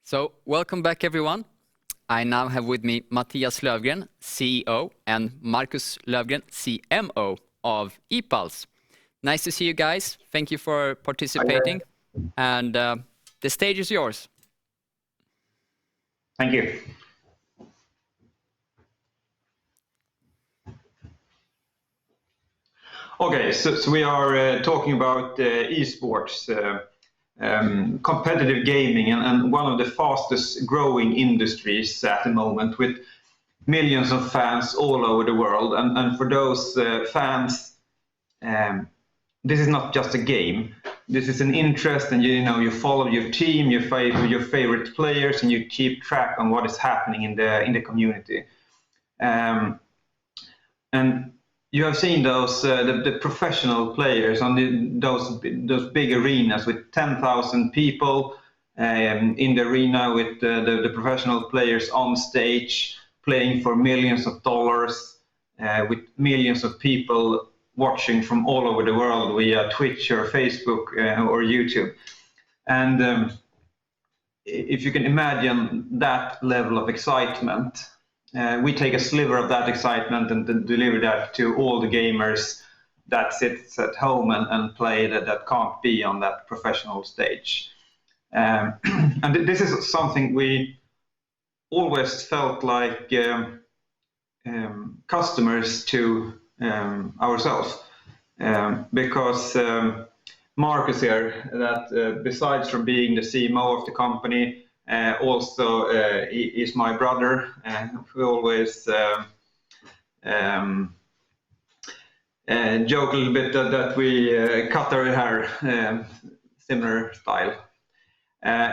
So, welcome back everyone. I now have with me Mattias Lövgren, CEO, and Markus Lövgren, CMO of Epulze. Nice to see you guys. Thank you for participating. And the stage is yours. Thank you. Okay, so we are talking about esports, competitive gaming, and one of the fastest growing industries at the moment, with millions of fans all over the world. And for those fans, this is not just a game. This is an interest, and you follow your team, your favorite players, and you keep track on what is happening in the community. And you have seen those the professional players on those big arenas with 10,000 people in the arena, with the professional players on stage playing for millions of dollars, with millions of people watching from all over the world via Twitch or Facebook or YouTube. And if you can imagine that level of excitement, we take a sliver of that excitement and deliver that to all the gamers that sits at home and play that can't be on that professional stage. And this is something we always felt like customers to ourselves, because Markus here, that besides from being the CMO of the company, also he is my brother. We always joke a little bit that we cut our hair similar style.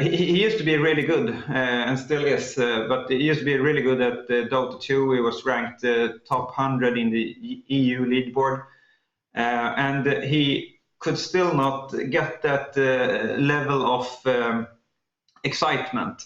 He used to be really good, and still is, but he used to be really good at Dota 2. He was ranked top 100 in the EU leaderboard, and he could still not get that level of excitement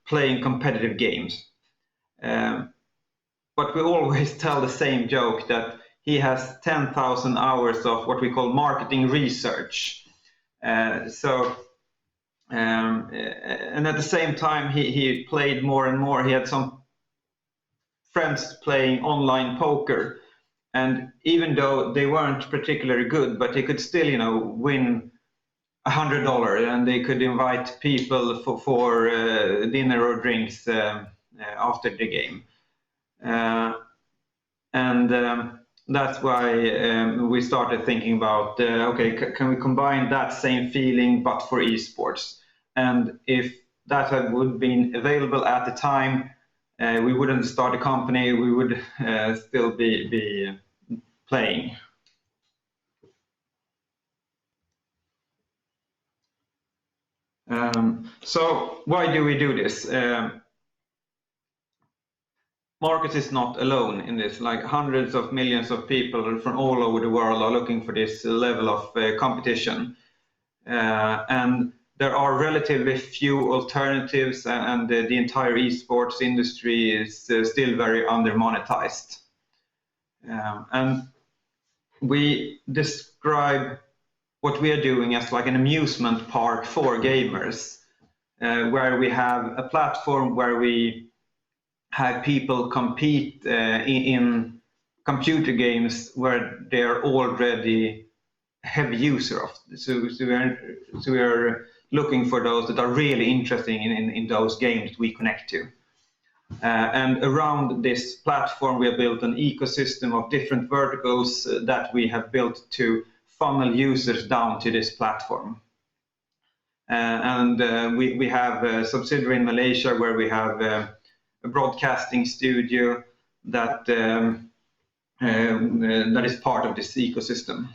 playing competitive games. But we always tell the same joke that he has 10,000 hours of what we call marketing research. And at the same time, he played more and more. He had some friends playing online poker, and even though they weren't particularly good, but they could still, win $100, and they could invite people for dinner or drinks after the game. And that's why we started thinking about, okay, can we combine that same feeling but for esports? And if that would been available at the time, we wouldn't start a company, we would still be playing. So why do we do this? Markus is not alone in this. Like hundreds of millions of people from all over the world are looking for this level of competition. And there are relatively few alternatives, and the entire esports industry is still very under-monetized. And we describe what we are doing as like an amusement park for gamers, where we have a platform where we have people compete in computer games where they are already heavy user of. So we are looking for those that are really interested in those games we connect to. And around this platform, we have built an ecosystem of different verticals that we have built to funnel users down to this platform. And we have a subsidiary in Malaysia where we have a broadcasting studio that is part of this ecosystem.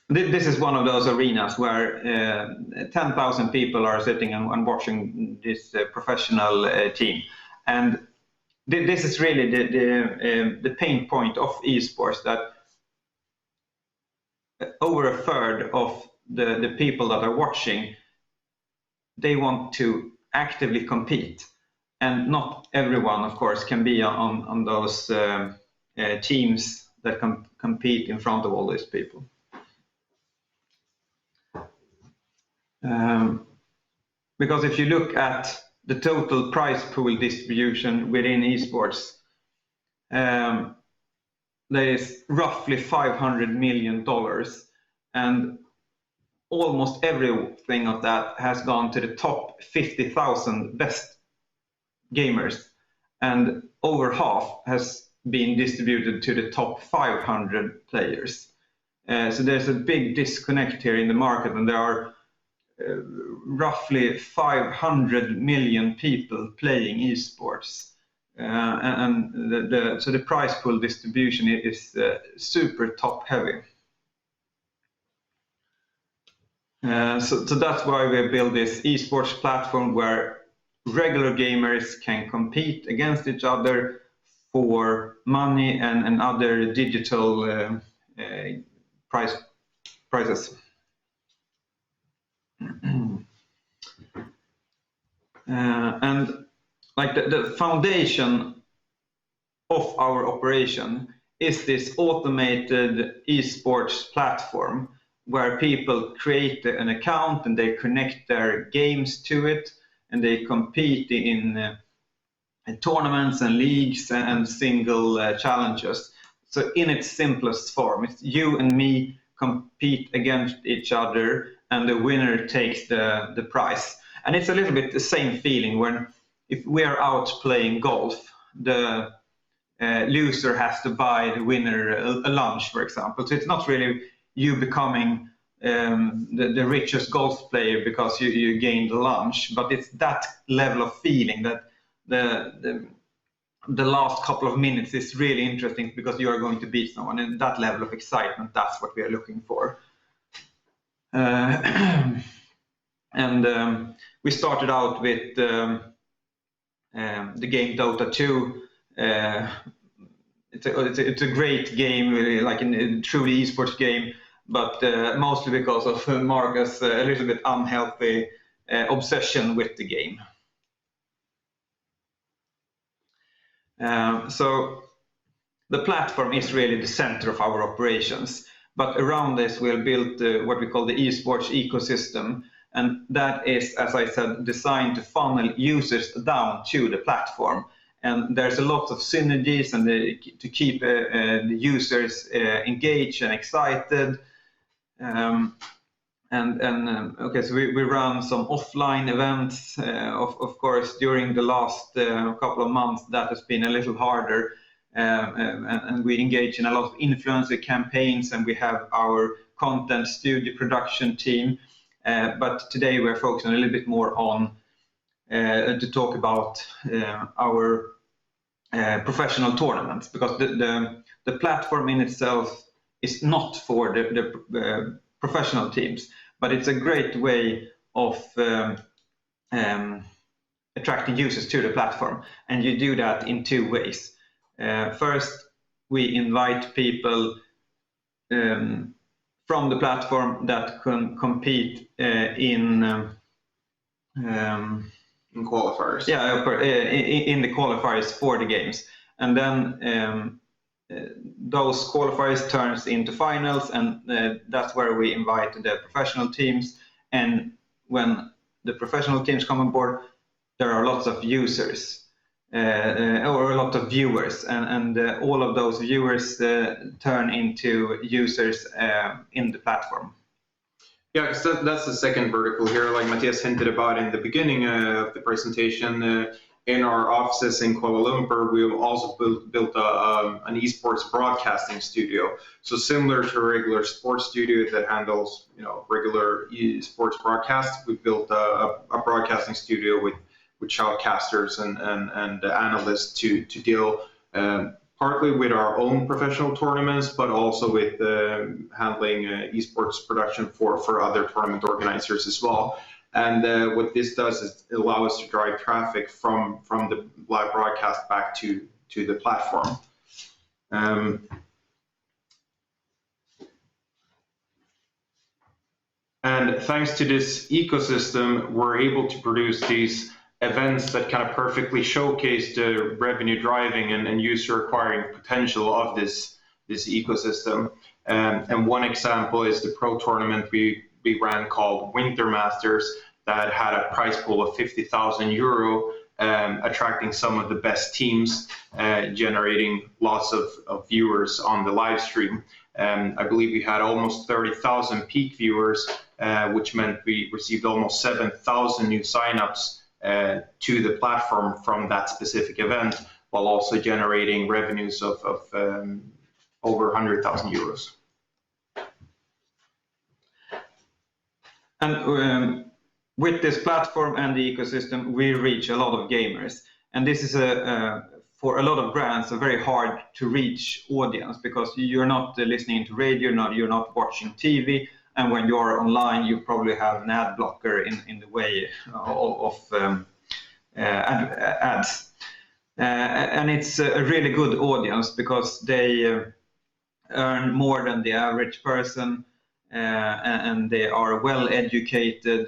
This is one of those arenas where 10,000 people are sitting and watching this professional team. And this is really the pain point of esports, that over a third of the people that are watching, they want to actively compete. And not everyone, of course, can be on those teams that compete in front of all these people. Because if you look at the total prize pool distribution within esports, there is roughly $500 million, and almost everything of that has gone to the top 50,000 best gamers, and over half has been distributed to the top 500 players. So there's a big disconnect here in the market, and there are roughly 500 million people playing esports. So the prize pool distribution is super top heavy. So that's why we built this esports platform where regular gamers can compete against each other for money and other digital prizes. And like the foundation of our operation is this automated esports platform where people create an account and they connect their games to it, and they compete in tournaments and leagues and single challenges. So in its simplest form, it's you and me compete against each other, and the winner takes the prize. And it's a little bit the same feeling when if we are out playing golf, the loser has to buy the winner a lunch, for example. So it's not really you becoming the richest golf player because you gained the lunch, but it's that level of feeling that the last couple of minutes is really interesting because you are going to beat someone, and that level of excitement, that's what we are looking for. We started out with the game Dota 2. It's a great game, really, like a truly esports game, but mostly because of Markus' a little bit unhealthy obsession with the game. So the platform is really the center of our operations, but around this we'll build what we call the esports ecosystem, and that is, as I said, designed to funnel users down to the platform. And there's a lot of synergies and to keep the users engaged and excited. Okay, so we run some offline events. Of course, during the last couple of months, that has been a little harder. And we engage in a lot of influencer campaigns, and we have our content studio production team. But today we're focusing a little bit more on to talk about our professional tournaments, because the platform in itself is not for the professional teams, but it's a great way of attracting users to the platform, and you do that in two ways. First, we invite people from the platform that can compete in qualifiers. Yeah, in the qualifiers for the games, and then those qualifiers turns into finals, and that's where we invite the professional teams. And when the professional teams come on board, there are lots of users or a lot of viewers, and all of those viewers turn into users in the platform. Yeah, so that's the second vertical here, like Mattias hinted about in the beginning of the presentation. In our offices in Kuala Lumpur, we have also built an esports broadcasting studio. So similar to a regular sports studio that handles, regular esports broadcasts, we built a broadcasting studio with shoutcasters and analysts to deal partly with our own professional tournaments, but also with handling esports production for other tournament organizers as well. And what this does is allow us to drive traffic from the live broadcast back to the platform. And thanks to this ecosystem, we're able to produce these events that kind of perfectly showcase the revenue driving and user acquiring potential of this ecosystem. And one example is the pro tournament we we ran called Winter Masters that had a prize pool of €50,000, attracting some of the best teams, generating lots of viewers on the live stream. I believe we had almost 30,000 peak viewers, which meant we received almost 7,000 new signups to the platform from that specific event, while also generating revenues of over €100,000. And with this platform and the ecosystem, we reach a lot of gamers. And this is for a lot of brands, a very hard to reach audience, because you're not listening to radio, you're not watching TV, and when you're online, you probably have an ad blocker in the way of ads. And it's a really good audience because they earn more than the average person, and they are well educated.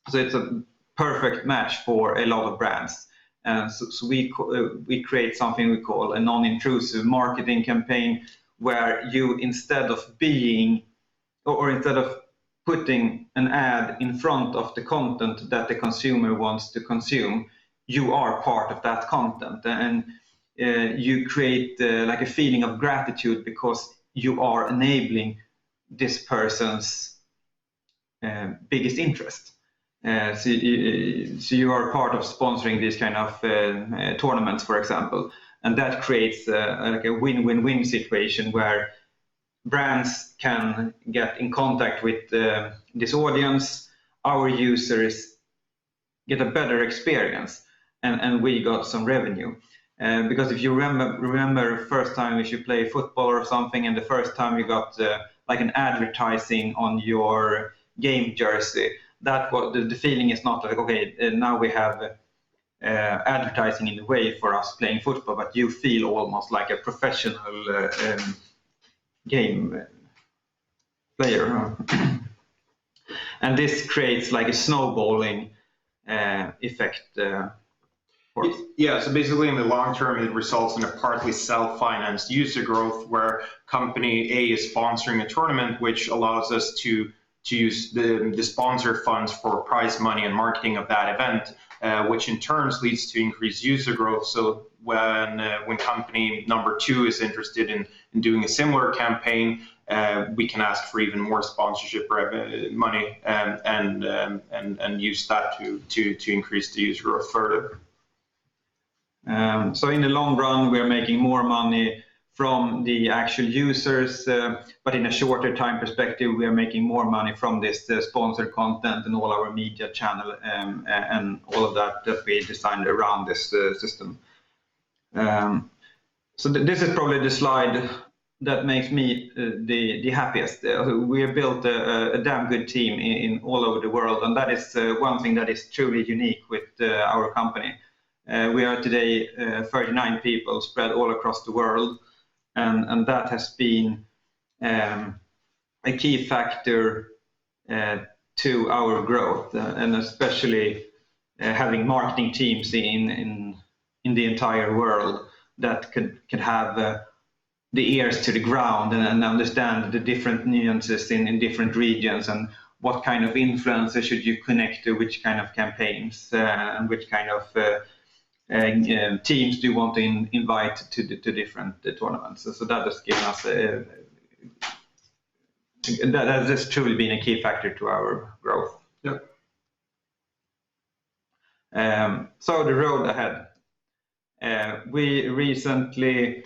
So it's a perfect match for a lot of brands. So we create something we call a non-intrusive marketing campaign, where you, instead of putting an ad in front of the content that the consumer wants to consume, you are part of that content, and you create like a feeling of gratitude because you are enabling this person's biggest interest. So you are part of sponsoring these kind of tournaments, for example, and that creates like a win-win-win situation where brands can get in contact with this audience, our users get a better experience, and we got some revenue. Because if you remember first time if you play football or something, and the first time you got like an advertising on your game jersey, that was the feeling is not like, okay, now we have advertising in the way for us playing football, but you feel almost like a professional game player. And this creates like a snowballing effect. Yeah, so basically in the long term, it results in a partly self-financed user growth where company A is sponsoring a tournament, which allows us to use the sponsor funds for prize money and marketing of that event, which in turn leads to increased user growth. So when company number 2 is interested in doing a similar campaign, we can ask for even more sponsorship money and use that to increase the user growth further. So in the long run, we're making more money from the actual users, but in a shorter time perspective, we are making more money from this sponsored content and all our media channel and all of that we designed around this system. So this is probably the slide that makes me the happiest. We have built a damn good team in all over the world, and that is one thing that is truly unique with our company. We are today 39 people spread all across the world, and that has been a key factor to our growth, and especially having marketing teams in the entire world that can have the ears to the ground and understand the different nuances in different regions, and what kind of influencers should you connect to, which kind of campaigns, and which kind of teams do you want to invite to different tournaments. So that has given us that has truly been a key factor to our growth. Yep. So the road ahead. We recently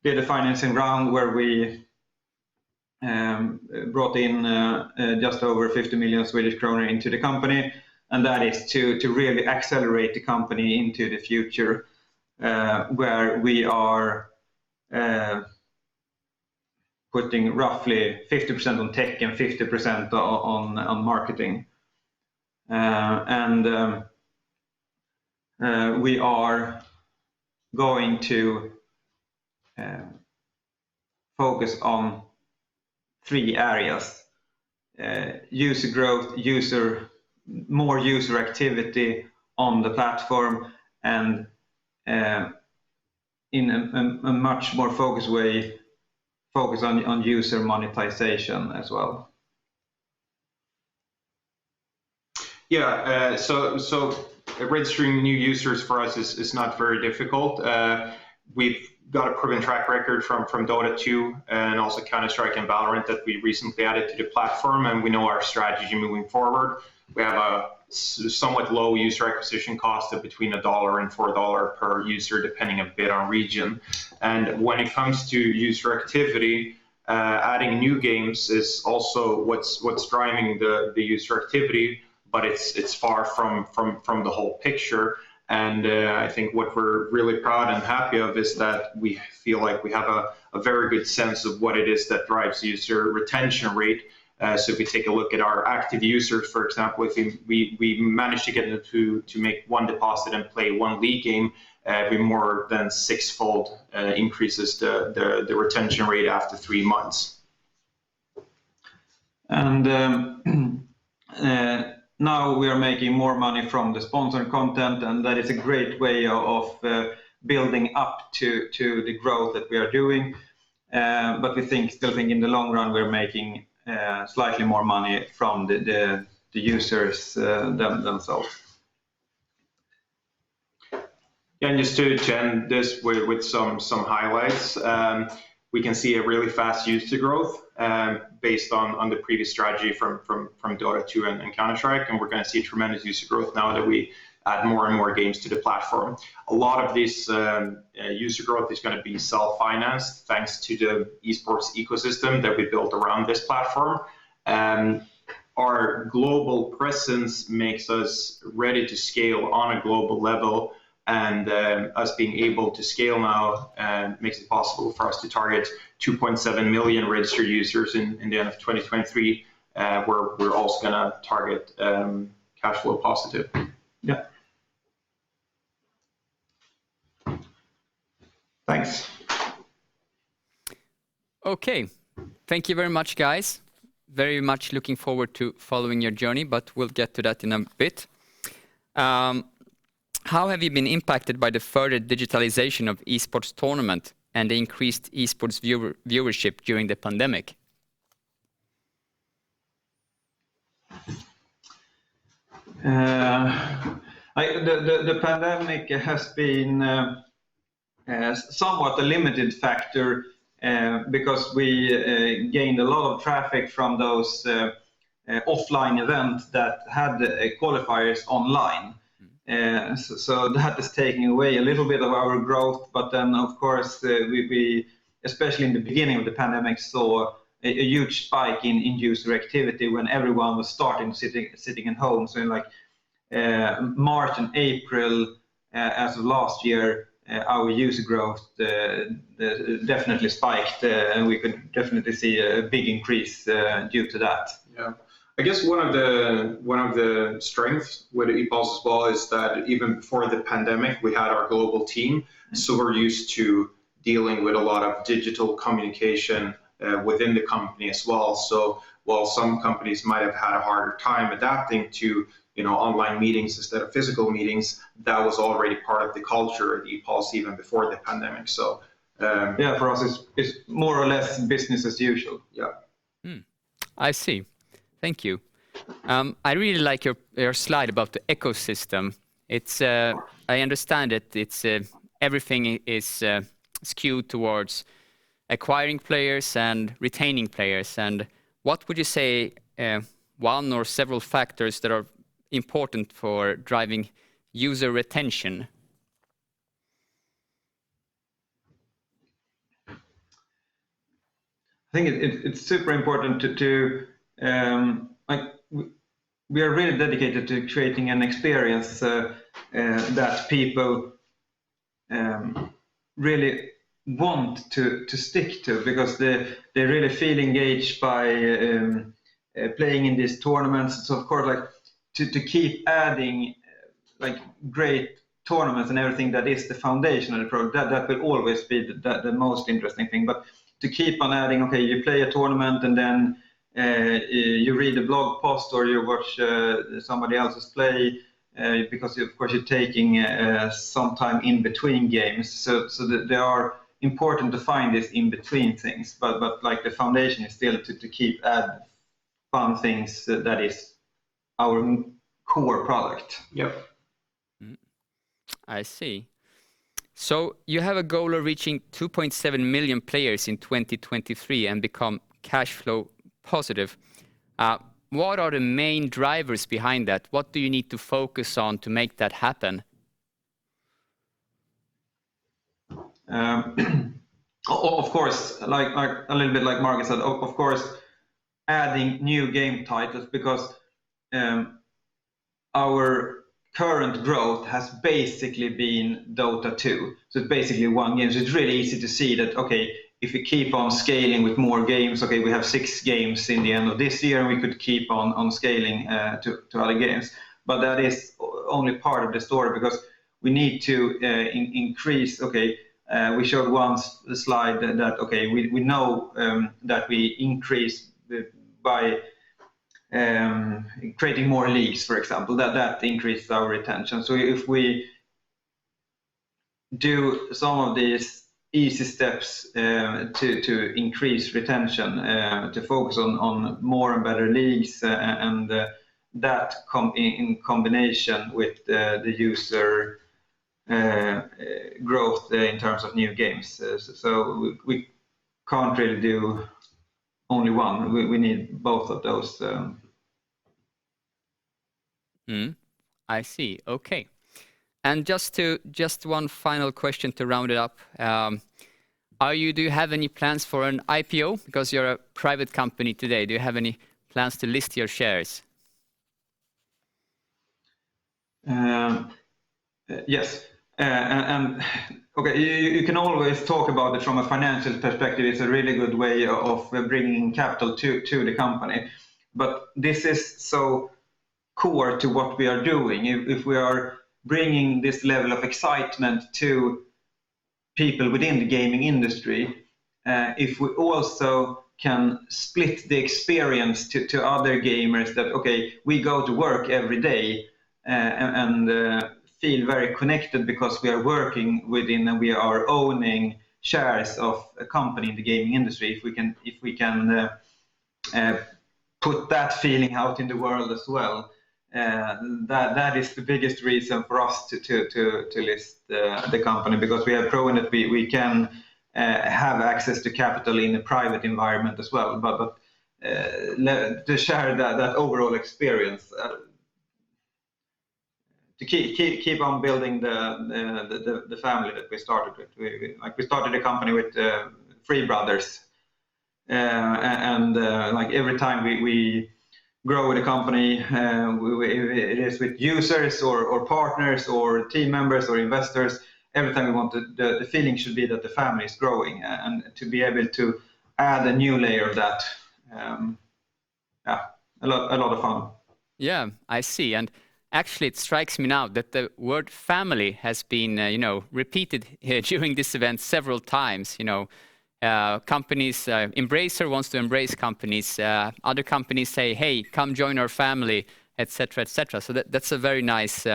did a financing round where we brought in just over 50 million Swedish kronor into the company, and that is to really accelerate the company into the future, where we are putting roughly 50% on tech and 50% on marketing. And we are going to focus on 3 areas: user growth, more user activity on the platform, and in a much more focused way, focus on user monetization as well. So registering new users for us is not very difficult. We've got a proven track record from Dota 2 and also Counter-Strike and Valorant that we recently added to the platform, and we know our strategy moving forward. We have a somewhat low user acquisition cost of between $1 and $4 per user, depending a bit on region. And when it comes to user activity, adding new games is also what's driving the user activity, but it's far from the whole picture. And I think what we're really proud and happy of is that we feel like we have a very good sense of what it is that drives user retention rate. So if we take a look at our active users, for example, if we manage to get them to make one deposit and play one league game, we more than sixfold increases the retention rate after 3 months. And now we are making more money from the sponsored content, and that is a great way of building up to the growth that we are doing. But we still think in the long run we're making slightly more money from the users themselves. Yeah, and just to end this with some highlights, we can see a really fast user growth based on the previous strategy from Dota 2 and Counter-Strike, and we're going to see tremendous user growth now that we add more and more games to the platform. A lot of this user growth is going to be self-financed thanks to the esports ecosystem that we built around this platform. Our global presence makes us ready to scale on a global level, and us being able to scale now makes it possible for us to target 2.7 million registered users in the end of 2023, where we're also going to target cash flow positive. Yeah. Thanks. Okay, thank you very much, guys. Very much looking forward to following your journey, but we'll get to that in a bit. How have you been impacted by the further digitalization of esports tournament and the increased esports viewership during the pandemic? The pandemic has been somewhat a limited factor because we gained a lot of traffic from those offline events that had qualifiers online. So that is taking away a little bit of our growth, but then of course we especially in the beginning of the pandemic saw a huge spike in user activity when everyone was starting sitting at home. So in like March and April as of last year, our user growth definitely spiked, and we could definitely see a big increase due to that. Yeah. I guess one of the strengths with Epulze as well is that even before the pandemic, we had our global team, so we're used to dealing with a lot of digital communication within the company as well. So while some companies might have had a harder time adapting to online meetings instead of physical meetings, that was already part of the culture at Epulze even before the pandemic. So yeah, for us it's more or less business as usual. Yeah. I see. Thank you. I really like your slide about the ecosystem. It's I understand it. It's everything is skewed towards acquiring players and retaining players. And what would you say one or several factors that are important for driving user retention? I think it's super important to we are really dedicated to creating an experience that people really want to stick to, because they really feel engaged by playing in these tournaments. So of course, like to keep adding like great tournaments and everything that is the foundation of the product, that will always be the most interesting thing. But to keep on adding, okay, you play a tournament and then you read a blog post or you watch somebody else's play, because of course you're taking some time in between games. So they are important to find this in between things, but like the foundation is still to keep add fun things that is our core product. Yep. I see. So you have a goal of reaching 2.7 million players in 2023 and become cash flow positive. What are the main drivers behind that? What do you need to focus on to make that happen? Of course, like a little bit like Markus said, of course, adding new game titles, because our current growth has basically been Dota 2. So it's basically one game. So it's really easy to see that, okay, if we keep on scaling with more games, okay, we have 6 games in the end of this year, and we could keep on scaling to other games. But that is only part of the story, because we need to increase, okay, we showed once the slide that okay, we know that we increase by creating more leagues, for example, that increases our retention. So if we do some of these easy steps to increase retention, to focus on more and better leagues, and that in combination with the user growth in terms of new games. So we can't really do only one. We need both of those. I see. Okay. And just one final question to round it up. Do you have any plans for an IPO? Because you're a private company today. Do you have any plans to list your shares? Yes. And okay, you can always talk about it from a financial perspective. It's a really good way of bringing capital to the company. But this is so core to what we are doing. If we are bringing this level of excitement to people within the gaming industry, if we also can split the experience to other gamers, that okay, we go to work every day and feel very connected because we are working within and we are owning shares of a company in the gaming industry. If we can put that feeling out in the world as well, that is the biggest reason for us to list the company, because we have proven that we can have access to capital in a private environment as well. But to share that overall experience, to keep on building the family that we started with. We started a company with 3 brothers, and like every time we grow with a company, it is with users or partners or team members or investors. Every time we want the feeling should be that the family is growing, and to be able to add a new layer of that, a lot of fun. Yeah, I see. And actually, it strikes me now that the word family has been, repeated here during this event several times. Companies, Embracer wants to embrace companies. Other companies say, "Hey, come join our family," etc., etc. So that's a very nice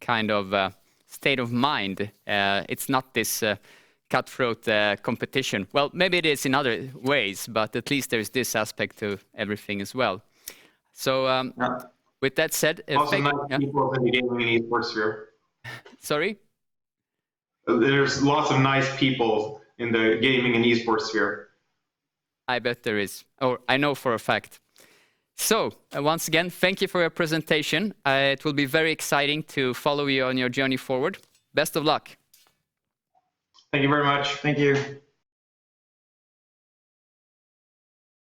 kind of state of mind. It's not this cutthroat competition. Well, maybe it is in other ways, but at least there's this aspect to everything as well. So. With that said, also nice people in the gaming and esports sphere. Sorry? There's lots of nice people in the gaming and esports sphere. I bet there is, or I know for a fact. So once again, thank you for your presentation. It will be very exciting to follow you on your journey forward. Best of luck. Thank you very much. Thank you.